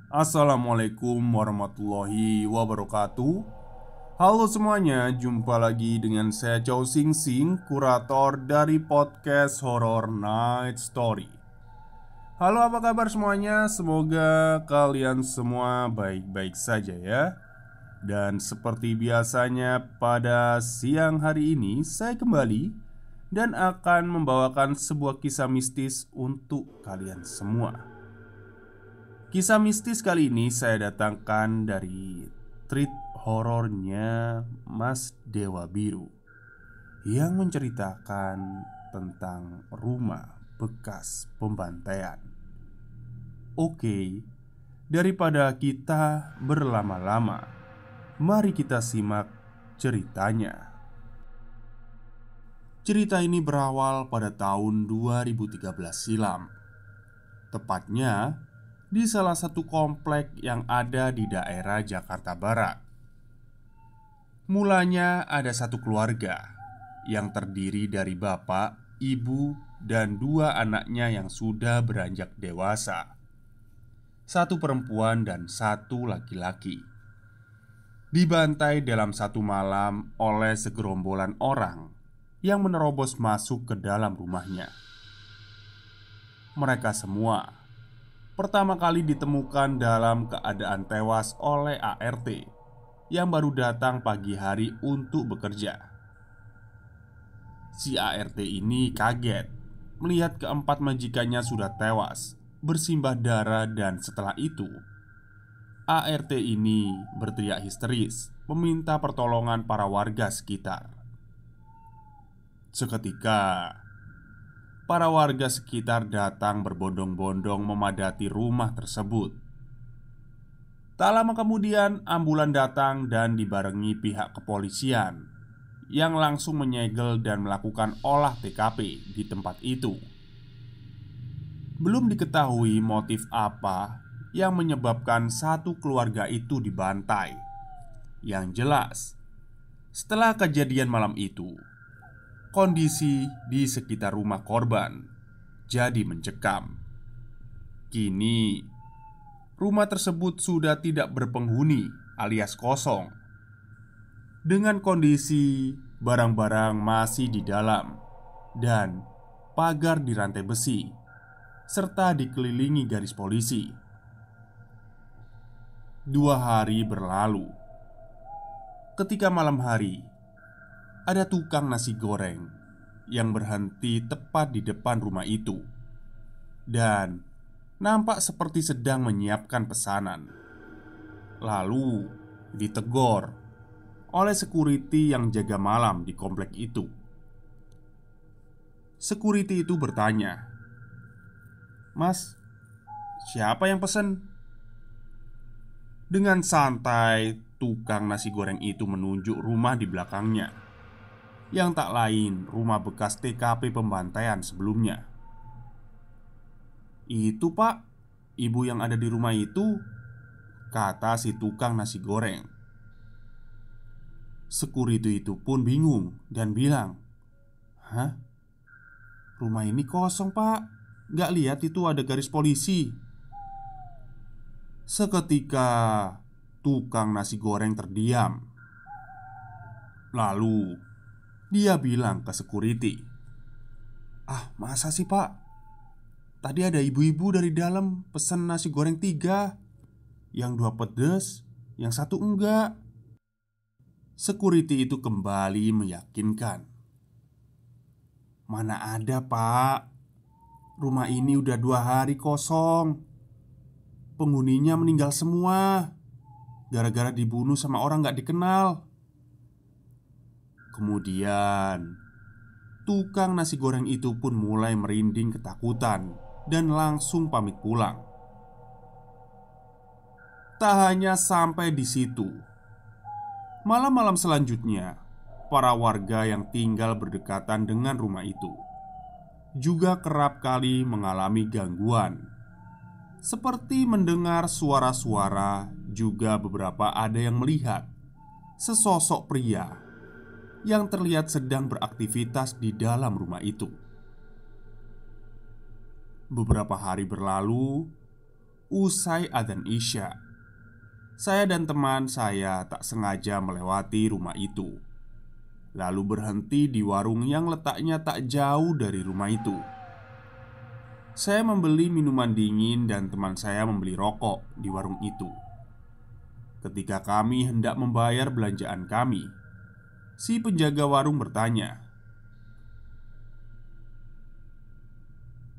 Assalamualaikum warahmatullahi wabarakatuh. Halo semuanya, jumpa lagi dengan saya Chow Sing Sing, kurator dari podcast Horror Night Story. Halo, apa kabar semuanya? Semoga kalian semua baik-baik saja ya. Dan seperti biasanya pada siang hari ini saya kembali dan akan membawakan sebuah kisah mistis untuk kalian semua. Kisah mistis kali ini saya datangkan dari treat horornya Mas Dewa Biru yang menceritakan tentang rumah bekas pembantaian. Oke, daripada kita berlama-lama, mari kita simak ceritanya. Cerita ini berawal pada tahun 2013 silam. Tepatnya di salah satu komplek yang ada di daerah Jakarta Barat. Mulanya ada satu keluarga yang terdiri dari bapak, ibu, dan dua anaknya yang sudah beranjak dewasa. Satu perempuan dan satu laki-laki. Dibantai dalam satu malam oleh segerombolan orang yang menerobos masuk ke dalam rumahnya. Mereka semua pertama kali ditemukan dalam keadaan tewas oleh ART yang baru datang pagi hari untuk bekerja. Si ART ini kaget melihat keempat majikannya sudah tewas, bersimbah darah, dan setelah itu ART ini berteriak histeris meminta pertolongan para warga sekitar. Seketika para warga sekitar datang berbondong-bondong memadati rumah tersebut. Tak lama kemudian, ambulan datang dan dibarengi pihak kepolisian yang langsung menyegel dan melakukan olah TKP di tempat itu. Belum diketahui motif apa yang menyebabkan satu keluarga itu dibantai. Yang jelas, setelah kejadian malam itu, kondisi di sekitar rumah korban jadi mencekam. Kini, rumah tersebut sudah tidak berpenghuni alias kosong. Dengan kondisi barang-barang masih di dalam dan pagar di rantai besi, serta dikelilingi garis polisi. 2 hari berlalu. Ketika malam hari, ada tukang nasi goreng yang berhenti tepat di depan rumah itu dan nampak seperti sedang menyiapkan pesanan. Lalu ditegur oleh security yang jaga malam di komplek itu. Security itu bertanya, "Mas, siapa yang pesan?" Dengan santai, tukang nasi goreng itu menunjuk rumah di belakangnya, yang tak lain rumah bekas TKP pembantaian sebelumnya. "Itu pak, ibu yang ada di rumah itu," kata si tukang nasi goreng. Security itu pun bingung dan bilang, "Hah? Rumah ini kosong pak, gak lihat itu ada garis polisi." Seketika tukang nasi goreng terdiam. Lalu dia bilang ke security, "Ah, masa sih pak? Tadi ada ibu-ibu dari dalam pesen nasi goreng 3. Yang 2 pedes, yang satu enggak." Security itu kembali meyakinkan, "Mana ada pak, rumah ini udah 2 hari kosong. Penghuninya meninggal semua gara-gara dibunuh sama orang gak dikenal." Kemudian tukang nasi goreng itu pun mulai merinding ketakutan dan langsung pamit pulang. Tak hanya sampai di situ, malam-malam selanjutnya, para warga yang tinggal berdekatan dengan rumah itu juga kerap kali mengalami gangguan, seperti mendengar suara-suara. Juga beberapa ada yang melihat sesosok pria yang terlihat sedang beraktivitas di dalam rumah itu. Beberapa hari berlalu, Usai adzan Isya, saya dan teman saya tak sengaja melewati rumah itu, lalu berhenti di warung yang letaknya tak jauh dari rumah itu. Saya membeli minuman dingin dan teman saya membeli rokok di warung itu. Ketika kami hendak membayar belanjaan kami, si penjaga warung bertanya,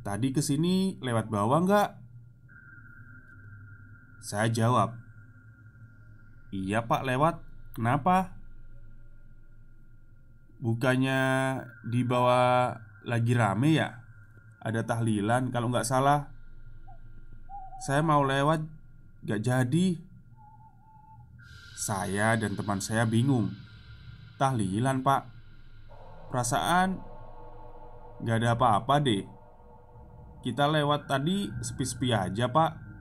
"Tadi kesini lewat bawah nggak?" Saya jawab, "Iya pak, lewat. Kenapa? Bukannya di bawah lagi rame ya? Ada tahlilan kalau nggak salah. Saya mau lewat, nggak jadi." Saya dan teman saya bingung. "Tahlilan pak? Perasaan nggak ada apa-apa deh. Kita lewat tadi sepi-sepi aja pak."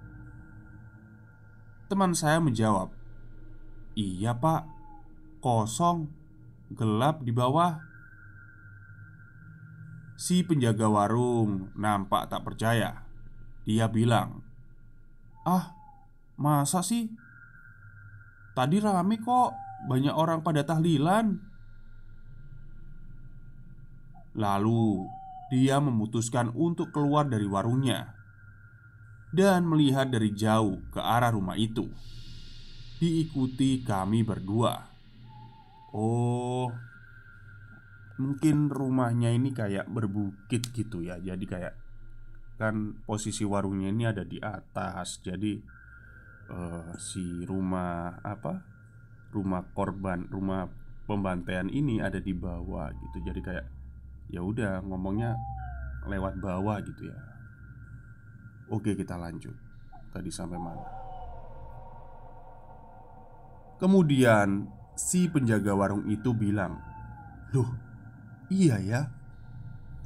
Teman saya menjawab, "Iya pak, kosong, gelap di bawah." Si penjaga warung nampak tak percaya. Dia bilang, "Ah, masa sih? Tadi rame kok, banyak orang pada tahlilan." Lalu dia memutuskan untuk keluar dari warungnya dan melihat dari jauh ke arah rumah itu, diikuti kami berdua. Oh, mungkin rumahnya ini kayak berbukit gitu ya. Jadi kayak, kan posisi warungnya ini ada di atas. Jadi si rumah apa? Rumah korban, rumah pembantaian ini ada di bawah gitu. Jadi kayak, ya udah ngomongnya lewat bawah gitu ya. Oke, kita lanjut. Tadi sampai mana? Kemudian si penjaga warung itu bilang, "Loh, iya ya,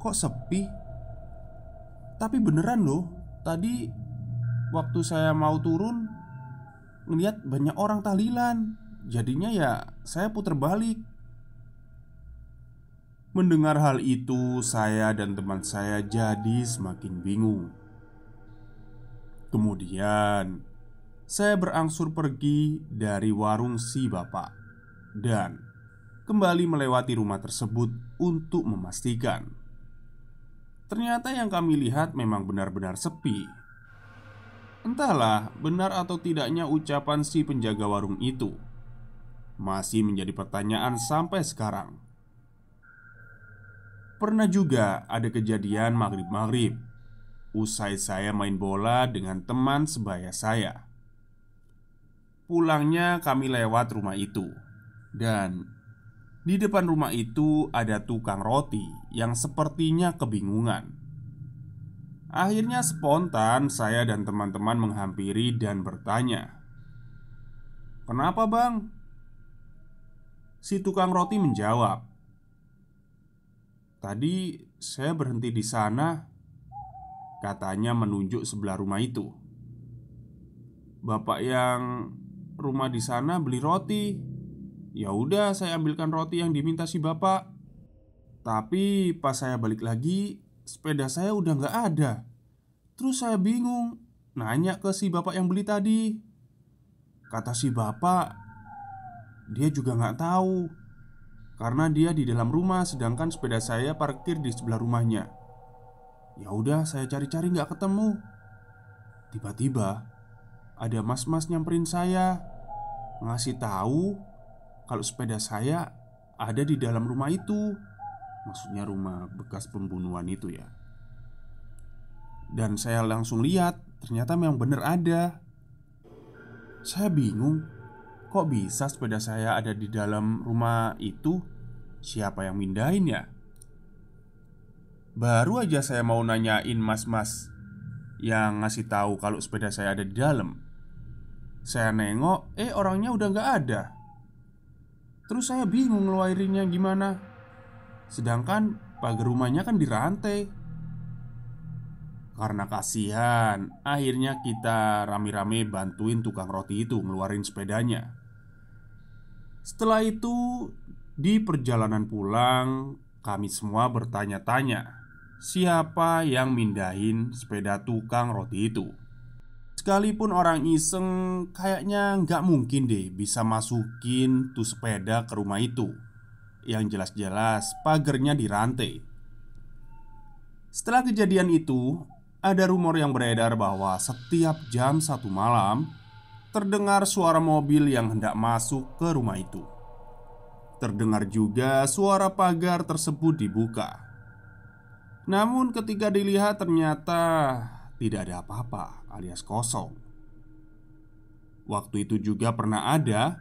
kok sepi? Tapi beneran loh, tadi waktu saya mau turun ngeliat banyak orang tahlilan. Jadinya ya saya puter balik." Mendengar hal itu, saya dan teman saya jadi semakin bingung. Kemudian saya berangsur pergi dari warung si bapak dan kembali melewati rumah tersebut untuk memastikan. Ternyata yang kami lihat memang benar-benar sepi. Entahlah benar atau tidaknya ucapan si penjaga warung itu, masih menjadi pertanyaan sampai sekarang. Pernah juga ada kejadian maghrib-maghrib usai saya main bola dengan teman sebaya saya. Pulangnya kami lewat rumah itu, dan di depan rumah itu ada tukang roti yang sepertinya kebingungan. Akhirnya spontan saya dan teman-teman menghampiri dan bertanya, "Kenapa bang?" Si tukang roti menjawab, "Tadi saya berhenti di sana," katanya menunjuk sebelah rumah itu. "Bapak yang rumah di sana beli roti. Ya udah saya ambilkan roti yang diminta si bapak. Tapi pas saya balik lagi, sepeda saya udah nggak ada. Terus saya bingung, nanya ke si bapak yang beli tadi. Kata si bapak, dia juga nggak tahu, karena dia di dalam rumah sedangkan sepeda saya parkir di sebelah rumahnya. Ya udah saya cari-cari nggak ketemu. Tiba-tiba ada mas-mas nyamperin saya, ngasih tahu kalau sepeda saya ada di dalam rumah itu." Maksudnya rumah bekas pembunuhan itu ya. Dan saya langsung lihat, ternyata memang benar ada. Saya bingung, kok bisa sepeda saya ada di dalam rumah itu? Siapa yang mindahin ya? Baru aja saya mau nanyain mas-mas yang ngasih tahu kalau sepeda saya ada di dalam. Saya nengok, orangnya udah nggak ada. Terus saya bingung ngeluarinnya gimana. Sedangkan pagar rumahnya kan dirantai. Karena kasihan, akhirnya kita rame-rame bantuin tukang roti itu ngeluarin sepedanya. Setelah itu, di perjalanan pulang, kami semua bertanya-tanya siapa yang mindahin sepeda tukang roti itu. Sekalipun orang iseng, kayaknya nggak mungkin deh bisa masukin tuh sepeda ke rumah itu. Yang jelas-jelas pagernya dirantai. Setelah kejadian itu, ada rumor yang beredar bahwa setiap jam 1 malam terdengar suara mobil yang hendak masuk ke rumah itu. Terdengar juga suara pagar tersebut dibuka. Namun ketika dilihat ternyata tidak ada apa-apa alias kosong. Waktu itu juga pernah ada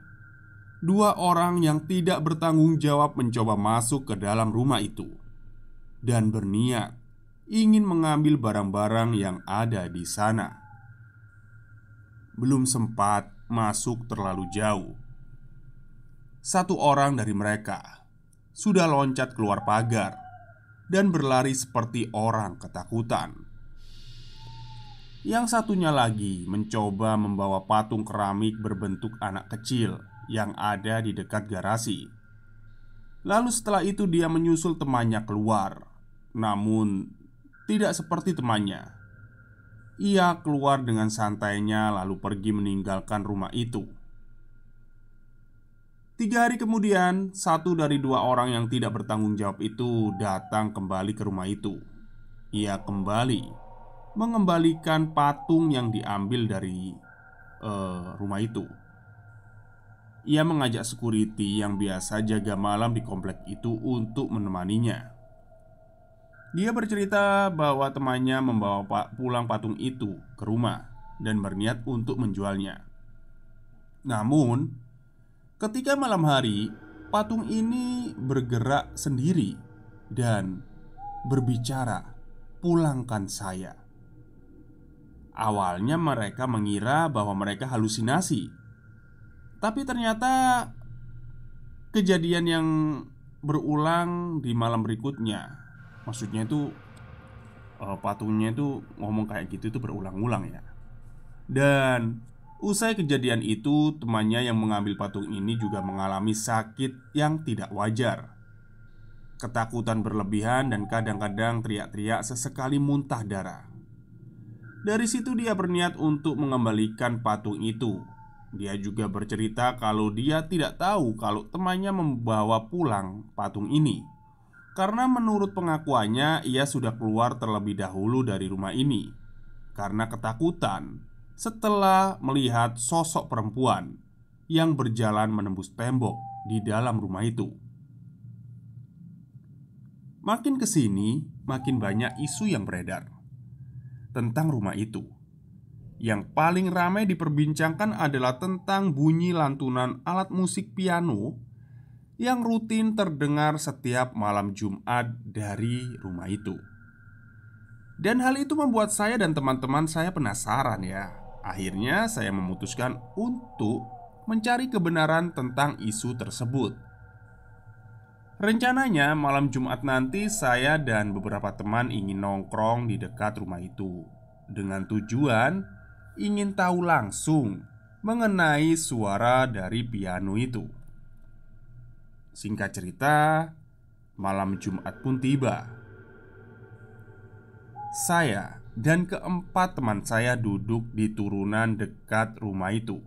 2 orang yang tidak bertanggung jawab mencoba masuk ke dalam rumah itu dan berniat ingin mengambil barang-barang yang ada di sana. Belum sempat masuk terlalu jauh, 1 orang dari mereka sudah loncat keluar pagar dan berlari seperti orang ketakutan. Yang satunya lagi mencoba membawa patung keramik berbentuk anak kecil yang ada di dekat garasi. Lalu setelah itu dia menyusul temannya keluar. Namun tidak seperti temannya. Ia keluar dengan santainya lalu pergi meninggalkan rumah itu. 3 hari kemudian, 1 dari 2 orang yang tidak bertanggung jawab itu datang kembali ke rumah itu. Ia kembali mengembalikan patung yang diambil dari rumah itu. Ia mengajak security yang biasa jaga malam di komplek itu untuk menemaninya. Dia bercerita bahwa temannya membawa pulang patung itu ke rumah dan berniat untuk menjualnya. Namun, ketika malam hari, patung ini bergerak sendiri dan berbicara, "Pulangkan saya." Awalnya mereka mengira bahwa mereka halusinasi. Tapi ternyata kejadian yang berulang di malam berikutnya. Maksudnya itu patungnya itu ngomong kayak gitu itu berulang-ulang ya. Dan usai kejadian itu, temannya yang mengambil patung ini juga mengalami sakit yang tidak wajar. Ketakutan berlebihan dan kadang-kadang teriak-teriak sesekali muntah darah. Dari situ dia berniat untuk mengembalikan patung itu. Dia juga bercerita kalau dia tidak tahu kalau temannya membawa pulang patung ini karena menurut pengakuannya ia sudah keluar terlebih dahulu dari rumah ini karena ketakutan setelah melihat sosok perempuan yang berjalan menembus tembok di dalam rumah itu. Makin kesini, makin banyak isu yang beredar tentang rumah itu. Yang paling ramai diperbincangkan adalah tentang bunyi lantunan alat musik piano yang rutin terdengar setiap malam Jumat dari rumah itu. Dan hal itu membuat saya dan teman-teman saya penasaran ya. Akhirnya saya memutuskan untuk mencari kebenaran tentang isu tersebut. Rencananya malam Jumat nanti saya dan beberapa teman ingin nongkrong di dekat rumah itu dengan tujuan ingin tahu langsung mengenai suara dari piano itu. Singkat cerita, malam Jumat pun tiba. Saya dan keempat teman saya duduk di turunan dekat rumah itu.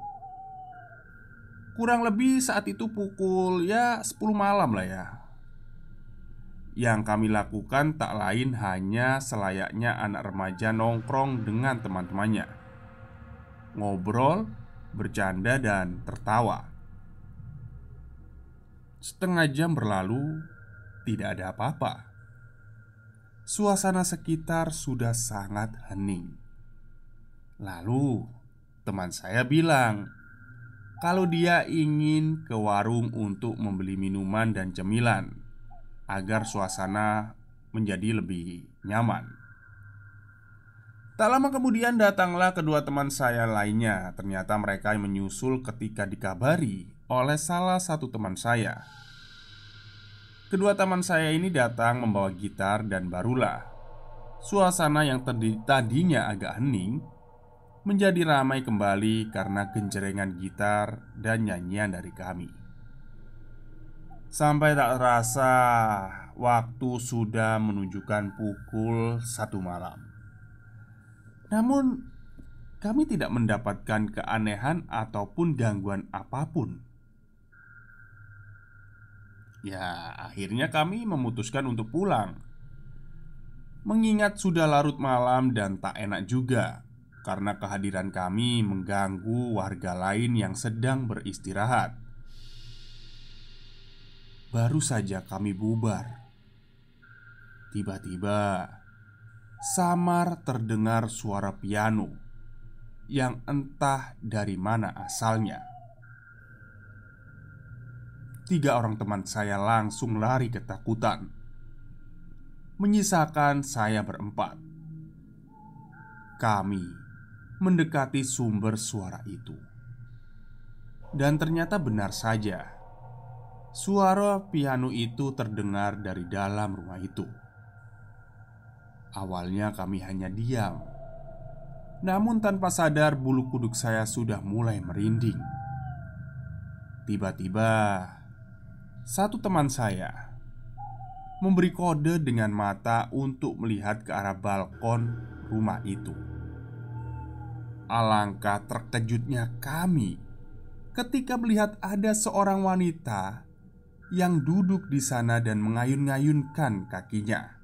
Kurang lebih saat itu pukul 10 malam lah ya. Yang kami lakukan tak lain hanya selayaknya anak remaja nongkrong dengan teman-temannya. Ngobrol, bercanda, dan tertawa. Setengah jam berlalu, tidak ada apa-apa. Suasana sekitar sudah sangat hening. Lalu teman saya bilang kalau dia ingin ke warung untuk membeli minuman dan cemilan agar suasana menjadi lebih nyaman. Tak lama kemudian datanglah kedua teman saya lainnya. Ternyata mereka menyusul ketika dikabari oleh salah satu teman saya. Kedua teman saya ini datang membawa gitar dan barulah suasana yang tadinya agak hening menjadi ramai kembali karena genjrengan gitar dan nyanyian dari kami. Sampai tak terasa waktu sudah menunjukkan pukul 1 malam. Namun kami tidak mendapatkan keanehan ataupun gangguan apapun. Ya, akhirnya kami memutuskan untuk pulang. Mengingat sudah larut malam dan tak enak juga karena kehadiran kami mengganggu warga lain yang sedang beristirahat. Baru saja kami bubar, tiba-tiba samar terdengar suara piano yang entah dari mana asalnya. 3 orang teman saya langsung lari ketakutan, menyisakan saya berempat. Kami mendekati sumber suara itu, dan ternyata benar saja, suara piano itu terdengar dari dalam rumah itu. Awalnya kami hanya diam, namun tanpa sadar bulu kuduk saya sudah mulai merinding. Tiba-tiba, satu teman saya memberi kode dengan mata untuk melihat ke arah balkon rumah itu. Alangkah terkejutnya kami ketika melihat ada seorang wanita yang duduk di sana dan mengayun-ngayunkan kakinya.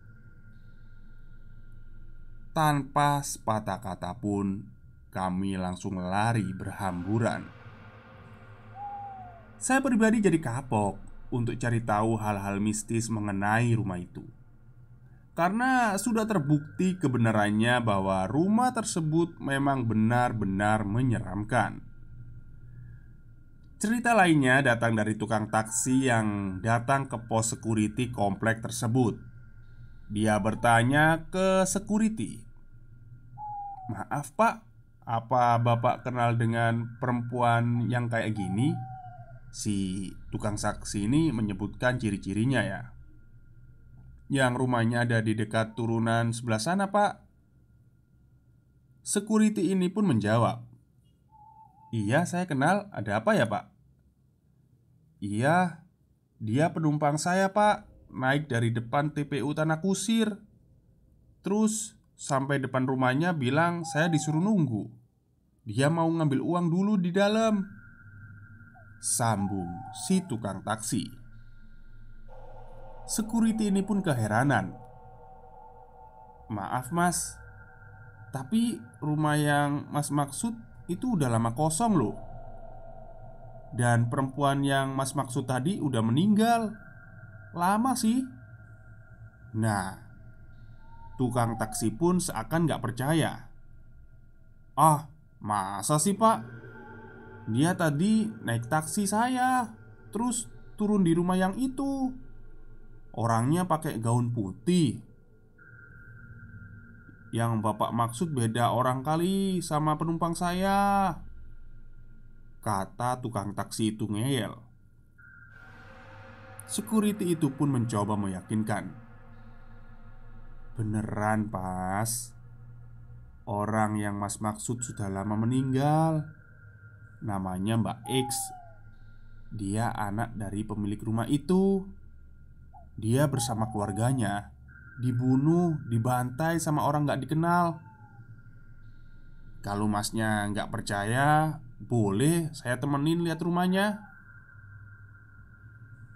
Tanpa sepatah kata pun, kami langsung lari berhamburan. Saya pribadi jadi kapok untuk cari tahu hal-hal mistis mengenai rumah itu, karena sudah terbukti kebenarannya bahwa rumah tersebut memang benar-benar menyeramkan. Cerita lainnya datang dari tukang taksi yang datang ke pos security komplek tersebut. Dia bertanya ke security, "Maaf pak, apa bapak kenal dengan perempuan yang kayak gini?" Si tukang saksi ini menyebutkan ciri-cirinya ya. "Yang rumahnya ada di dekat turunan sebelah sana pak." Security ini pun menjawab, "Iya saya kenal, ada apa ya pak?" "Iya, dia penumpang saya pak, naik dari depan TPU Tanah Kusir. Terus sampai depan rumahnya bilang saya disuruh nunggu. Dia mau ngambil uang dulu di dalam," sambung si tukang taksi. Security ini pun keheranan. "Maaf mas, tapi rumah yang mas maksud itu udah lama kosong loh. Dan perempuan yang mas maksud tadi udah meninggal. Lama sih." Nah, tukang taksi pun seakan gak percaya. "Ah, masa sih pak? Dia tadi naik taksi saya, terus turun di rumah yang itu. Orangnya pakai gaun putih. Yang bapak maksud beda orang kali sama penumpang saya," kata tukang taksi itu ngeyel. Security itu pun mencoba meyakinkan, "Beneran pas, orang yang mas maksud sudah lama meninggal. Namanya Mbak X. Dia anak dari pemilik rumah itu. Dia bersama keluarganya dibunuh, dibantai sama orang gak dikenal. Kalau masnya gak percaya, boleh saya temenin lihat rumahnya."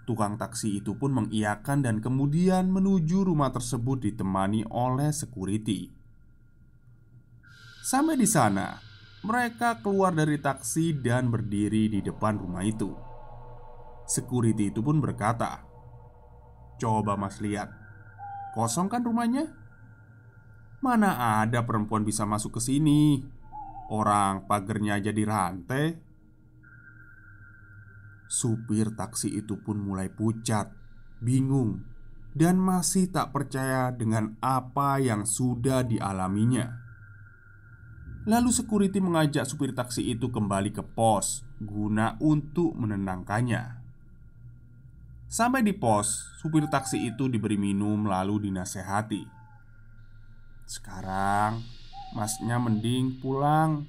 Tukang taksi itu pun mengiyakan dan kemudian menuju rumah tersebut ditemani oleh security. Sampai di sana, mereka keluar dari taksi dan berdiri di depan rumah itu. Security itu pun berkata, "Coba mas lihat, kosong kan rumahnya? Mana ada perempuan bisa masuk ke sini? Orang pagernya aja dirantai." Supir taksi itu pun mulai pucat, bingung, dan masih tak percaya dengan apa yang sudah dialaminya. Lalu security mengajak supir taksi itu kembali ke pos guna untuk menenangkannya. Sampai di pos, supir taksi itu diberi minum lalu dinasehati, "Sekarang masnya mending pulang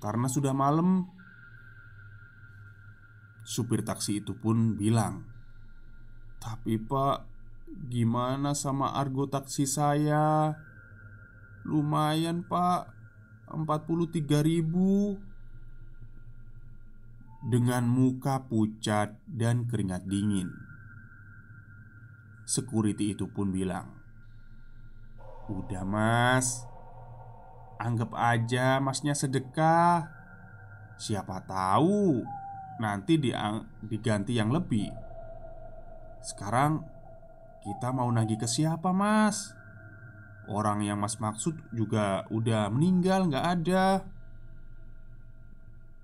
karena sudah malam." Supir taksi itu pun bilang, "Tapi pak, gimana sama argo taksi saya? Lumayan pak, 43.000. Dengan muka pucat dan keringat dingin, security itu pun bilang, "Udah mas, anggap aja masnya sedekah. Siapa tahu nanti diganti yang lebih. Sekarang kita mau nagih ke siapa mas? Orang yang mas maksud juga udah meninggal, nggak ada."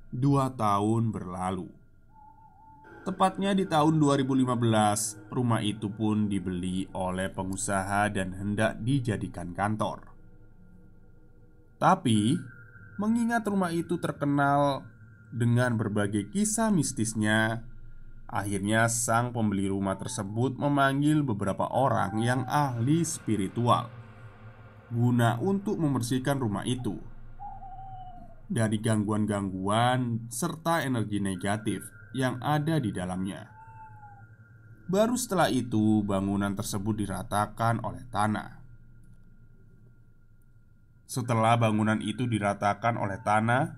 2 tahun berlalu. Tepatnya di tahun 2015, rumah itu pun dibeli oleh pengusaha dan hendak dijadikan kantor. Tapi, mengingat rumah itu terkenal dengan berbagai kisah mistisnya, akhirnya sang pembeli rumah tersebut memanggil beberapa orang yang ahli spiritual guna untuk membersihkan rumah itu dari gangguan-gangguan serta energi negatif yang ada di dalamnya. Baru setelah itu, bangunan tersebut diratakan oleh tanah. Setelah bangunan itu diratakan oleh tanah,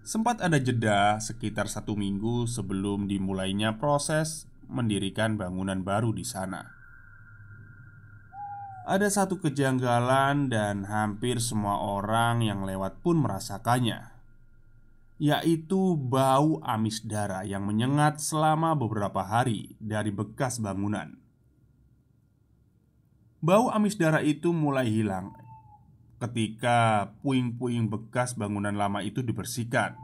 sempat ada jeda sekitar 1 minggu sebelum dimulainya proses mendirikan bangunan baru di sana. Ada satu kejanggalan dan hampir semua orang yang lewat pun merasakannya, yaitu bau amis darah yang menyengat selama beberapa hari dari bekas bangunan. Bau amis darah itu mulai hilang ketika puing-puing bekas bangunan lama itu dibersihkan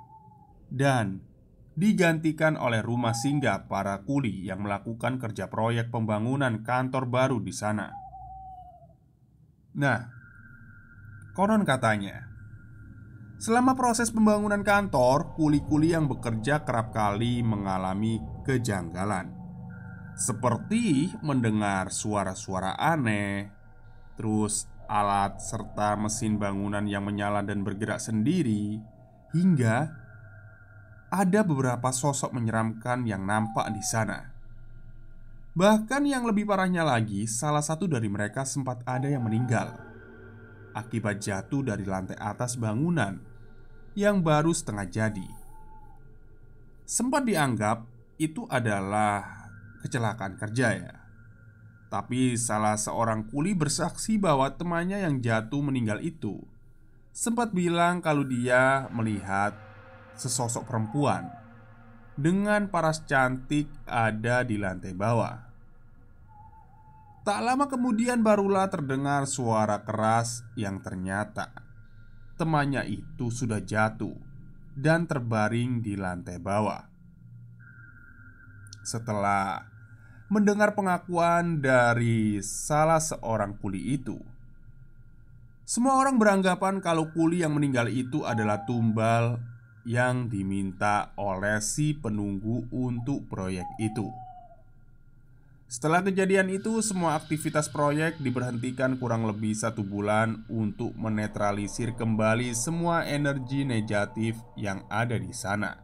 dan digantikan oleh rumah singgah para kuli yang melakukan kerja proyek pembangunan kantor baru di sana. Nah, konon katanya, selama proses pembangunan kantor, kuli-kuli yang bekerja kerap kali mengalami kejanggalan, seperti mendengar suara-suara aneh, terus alat serta mesin bangunan yang menyala dan bergerak sendiri, hingga ada beberapa sosok menyeramkan yang nampak di sana. Bahkan yang lebih parahnya lagi, salah satu dari mereka sempat ada yang meninggal akibat jatuh dari lantai atas bangunan yang baru setengah jadi. Sempat dianggap itu adalah kecelakaan kerja ya. Tapi salah seorang kuli bersaksi bahwa temannya yang jatuh meninggal itu sempat bilang kalau dia melihat sesosok perempuan dengan paras cantik ada di lantai bawah. Tak lama kemudian barulah terdengar suara keras yang ternyata temannya itu sudah jatuh dan terbaring di lantai bawah. Setelah mendengar pengakuan dari salah seorang kuli itu, semua orang beranggapan kalau kuli yang meninggal itu adalah tumbal yang diminta oleh si penunggu untuk proyek itu. Setelah kejadian itu, semua aktivitas proyek diberhentikan kurang lebih 1 bulan untuk menetralisir kembali semua energi negatif yang ada di sana.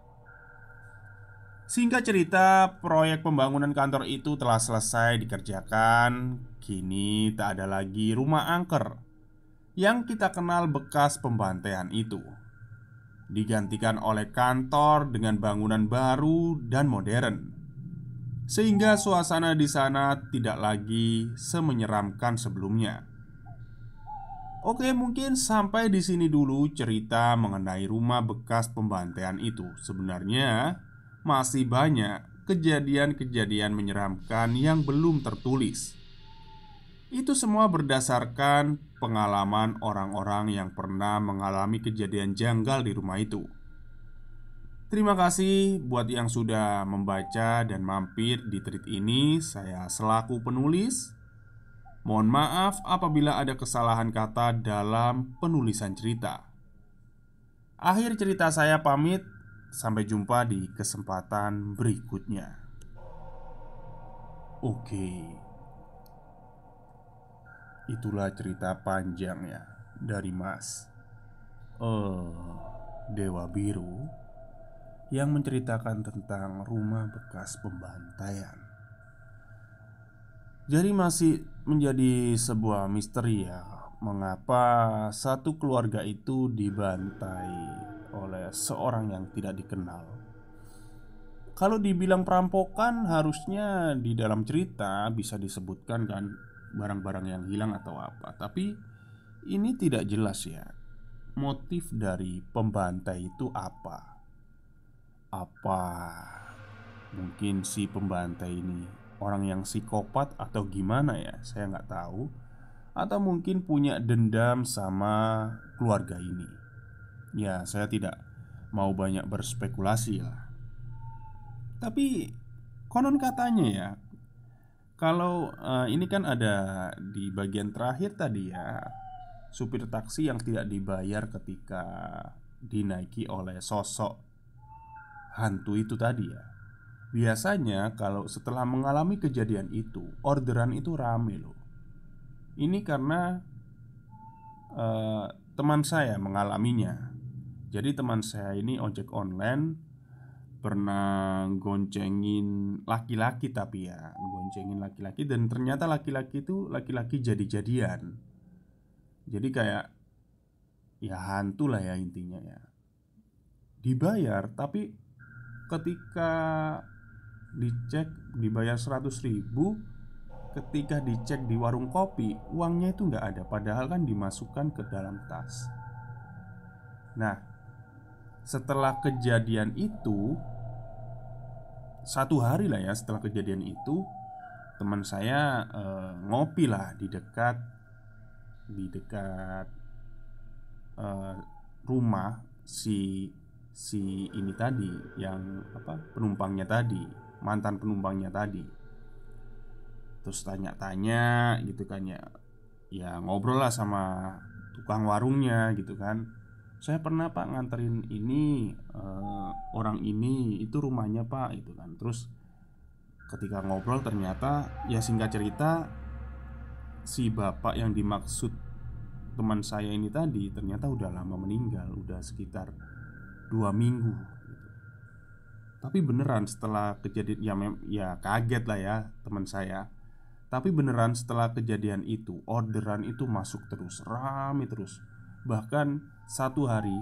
Singkat cerita, proyek pembangunan kantor itu telah selesai dikerjakan. Kini tak ada lagi rumah angker yang kita kenal bekas pembantaian itu. Digantikan oleh kantor dengan bangunan baru dan modern, sehingga suasana di sana tidak lagi semenyeramkan sebelumnya. Oke, mungkin sampai di sini dulu cerita mengenai rumah bekas pembantaian itu. Sebenarnya masih banyak kejadian-kejadian menyeramkan yang belum tertulis. Itu semua berdasarkan pengalaman orang-orang yang pernah mengalami kejadian janggal di rumah itu. Terima kasih buat yang sudah membaca dan mampir di treat ini. Saya selaku penulis, mohon maaf apabila ada kesalahan kata dalam penulisan cerita. Akhir cerita saya pamit. Sampai jumpa di kesempatan berikutnya. Oke, itulah cerita panjang ya dari Mas Dewa Biru yang menceritakan tentang rumah bekas pembantaian. Jadi masih menjadi sebuah misteri ya, mengapa satu keluarga itu dibantai oleh seorang yang tidak dikenal. Kalau dibilang perampokan, harusnya di dalam cerita bisa disebutkan kan barang-barang yang hilang atau apa. Tapi ini tidak jelas ya, motif dari pembantai itu apa. Apa mungkin si pembantai ini orang yang psikopat atau gimana ya, saya nggak tahu. Atau mungkin punya dendam sama keluarga ini. Ya, saya tidak mau banyak berspekulasi lah. Tapi konon katanya ya, kalau ini kan ada di bagian terakhir tadi ya, supir taksi yang tidak dibayar ketika dinaiki oleh sosok hantu itu tadi ya. Biasanya kalau setelah mengalami kejadian itu, orderan itu rame loh. Ini karena teman saya mengalaminya. Jadi teman saya ini ojek online, pernah goncengin laki-laki, tapi ya goncengin laki-laki, dan ternyata laki-laki itu laki-laki jadi-jadian. Jadi kayak ya hantu lah ya intinya ya. Dibayar, tapi ketika dicek dibayar 100.000, ketika dicek di warung kopi uangnya itu nggak ada, padahal kan dimasukkan ke dalam tas. Nah, setelah kejadian itu, satu hari lah ya setelah kejadian itu, teman saya ngopi lah di dekat eh, rumah si si ini tadi, yang apa, penumpangnya tadi, mantan penumpangnya tadi. Terus tanya-tanya gitu kan ya, ya ngobrol lah sama tukang warungnya gitu kan. Saya pernah pak nganterin ini orang ini, itu rumahnya pak itu kan. Terus ketika ngobrol ternyata ya singkat cerita, si bapak yang dimaksud teman saya ini tadi ternyata udah lama meninggal, udah sekitar 2 minggu gitu. Tapi beneran setelah kejadian ya, ya kaget lah ya teman saya. Tapi beneran setelah kejadian itu, orderan itu masuk terus, rame terus. Bahkan satu hari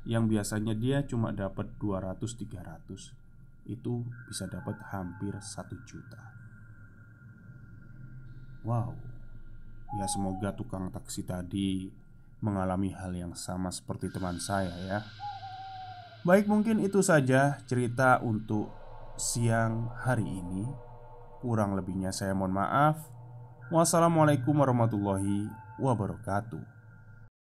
yang biasanya dia cuma dapat 200-300, itu bisa dapat hampir 1 juta. Wow. Ya semoga tukang taksi tadi mengalami hal yang sama seperti teman saya ya. Baik, mungkin itu saja cerita untuk siang hari ini. Kurang lebihnya saya mohon maaf. Wassalamualaikum warahmatullahi wabarakatuh.